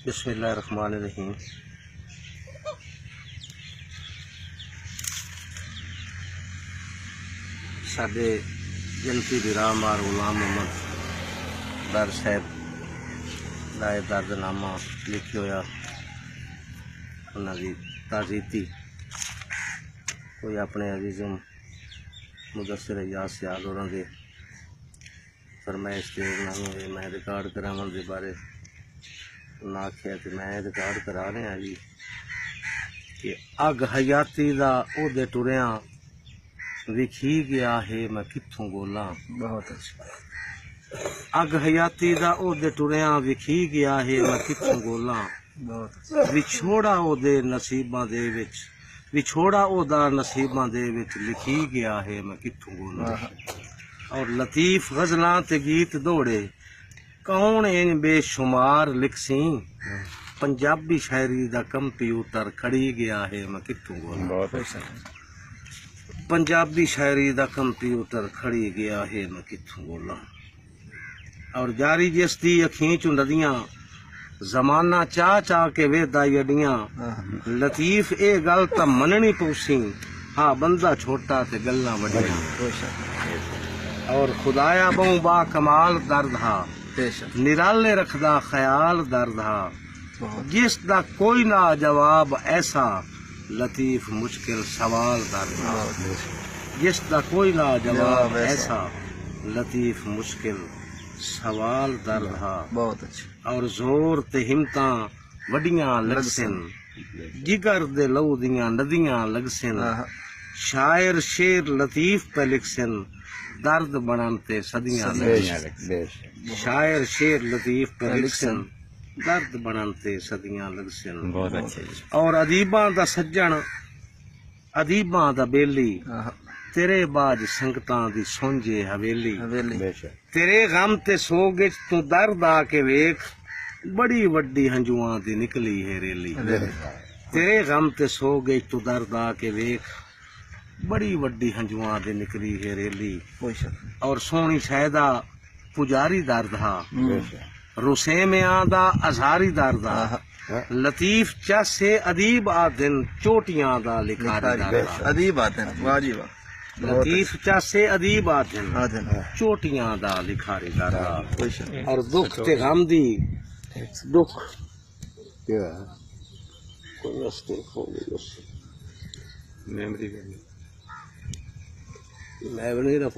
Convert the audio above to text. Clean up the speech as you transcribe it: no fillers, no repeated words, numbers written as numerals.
बिस्मिल्लाहिर्रहमानिर्रहीम। साडे जनती बिरामार गुलाम मोहम्मद दर साहब का दर्दनामा लिखी होया उन्होंने ताज़ीती कोई अपने अजीज़म मुदस्सिर याद सियाल होरें फरमाइश के मैं रिकॉर्ड करावन के बारे उन्हें आख्या कि मैं रिकॉर्ड करा रहा जी कि अग हयाती दा ओदे टुरिया विखी गया है मैं कित्थों बोला। बहुत अच्छा। अग हयाती दा ओदे टुरिया विखी गया है मैं कित्थों बोला। बहुत अच्छा। विछोड़ा ओदे नसीबां दे विच विछोड़ा ओदा नसीबां दे विच लिखी गया है मैं कित्थों बोला। और लतीफ गजलां ते गीत दौड़े कौन इन बेशुमार लिखसी पंजाबी शायरी दा कंप्यूटर खड़ी गया है मैं कित्थों बोला। बहुत अच्छा। पंजाबी शायरी दा कंप्यूटर खड़ी गया है मैं कित्थों बोला। और जारी जिसदी अखीं चों नदियां जमाना चाह चाह के वेदा अडियां लतीफ ए गल तां मननी पौसी हाँ बंदा छोटा ते गल्लां वड्डियां। और खुदाया बहु बा कमाल दर्द हा निराले रखदा ख्याल दर्द हा जिस दा कोई ना जवाब ऐसा लतीफ मुश्किल सवाल दर्द हा। जिस दा कोई ना जवाब ऐसा लतीफ मुश्किल सवाल दर्द हा। बहुत अच्छा। और जोर ते हिम्मतां वड्डियां लगसन जिगर दे लहू दियां नदियां लगसन शायर शेर लतीफ पे लिखसन दर्द बनन ते सदियां लगसन। शायर शेर लतीफ पे लिखसन दर्द बनन ते सदियां लगसन। बहुत अच्छा। और अदीबां दा सज्जन अदीबां दा बेली तेरे बाज संगतां दी सोंझे हवेली। तेरे गम ते सोग च तू दर्द आके वेख बड़ी वड्डी हंजुआं दी निकली है रेली। तेरे गम ते सोग च तू दर्द आके वेख बड़ी वड्डी हंजुआं दी निकली है रेली। और सोहनी शैदा पुजारी दर्द हा रुसेमियां दा अज़हारी दर्द हा लतीफ चासे अदीब आदिन चोटियां दा लिखारी दर्द हा। अदीब आदिन वाह जी वाह। लतीफ चासे अदीब आदिन चोटियां दा लिखारी दर्द हा। और दुख ते गम दी दुख कोई मिस्टेक हो गई उससे मेमोरी मैं भी नहीं रहा